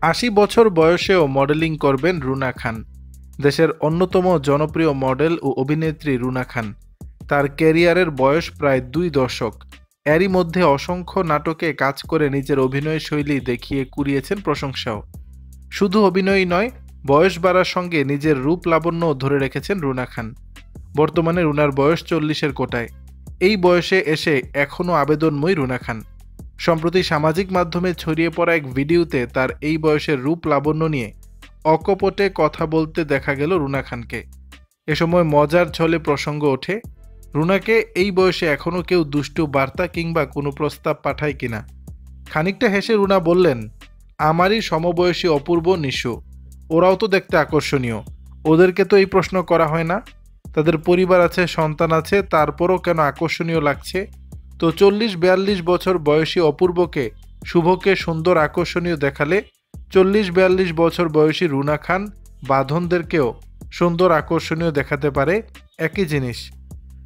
৮০ বছর বয়সেও মডেলিং করবেন রুনা খান। দেশের অন্যতম জনপ্রিয় মডেল ও অভিনেত্রী রুনা খান। তার ক্যারিয়ারের বয়স প্রায় ২ দশক। এরই মধ্যে অসংখ্য নাটকে কাজ করে নিজের অভিনয় শৈলী দেখিয়ে কুড়িয়েছেন প্রশংসাও। শুধু অভিনয়ই নয়, বয়স বাড়ার সঙ্গে নিজের রূপ লাবণ্যও ধরে রেখেছেন রুনা খান। বর্তমানে রুনার বয়স ৪০-এর কোটায়। এই বয়সে এসে এখনও আবেদনময়ী রুনা খান। সম্প্রতি সামাজিক মাধ্যমে ছড়িয়ে পড়া এক ভিডিওতে তার এই বয়সের রূপ লাবণ্য নিয়ে অকপটে কথা বলতে দেখা গেল রুনা খানকে। এ সময় মজার ছলে প্রসঙ্গ ওঠে, রুনাকে এই বয়সে এখনও কেউ দুষ্টু বার্তা কিংবা কোনো প্রস্তাব পাঠায় কিনা। খানিকটা হেসে রুনা বললেন, আমারই সমবয়সী অপূর্ব নিশু, ওরাও তো দেখতে আকর্ষণীয়, ওদেরকে তো এই প্রশ্ন করা হয় না। তাদের পরিবার আছে, সন্তান আছে, তারপরও কেন আকর্ষণীয় লাগছে? তো ৪০-৪২ বছর বয়সী অপূর্বকে, শুভকে সুন্দর আকর্ষণীয় দেখালে ৪০-৪২ বছর বয়সী রুনা খান বাঁধনদেরকেও সুন্দর আকর্ষণীয় দেখাতে পারে একই জিনিস।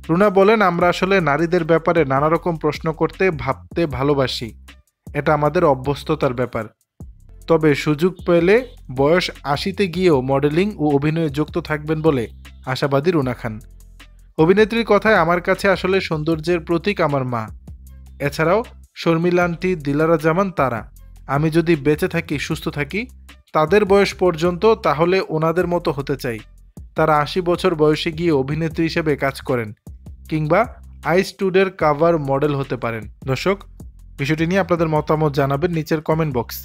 রুনা বলেন, আমরা আসলে নারীদের ব্যাপারে নানা রকম প্রশ্ন করতে ভাবতে ভালোবাসি। এটা আমাদের অভ্যস্ততার ব্যাপার। তবে সুযোগ পেলে বয়স ৮০-তে গিয়েও মডেলিং ও অভিনয়ে যুক্ত থাকবেন বলে আশাবাদী রুনা খান। অভিনেত্রীর কথায়, আমার কাছে আসলে সৌন্দর্যের প্রতীক আমার মা। এছাড়াও শর্মিলা আন্টি, দিলারা জামান তারা। আমি যদি বেঁচে থাকি, সুস্থ থাকি, তাদের বয়স পর্যন্ত, তাহলে ওনাদের মতো হতে চাই। তারা ৮০ বছর বয়সে গিয়ে অভিনেত্রী হিসেবে কাজ করেন, কিংবা আইস টুডের কাভার মডেল হতে পারেন। দর্শক, বিষয়টি নিয়ে আপনাদের মতামত জানাবেন নিচের কমেন্ট বক্স।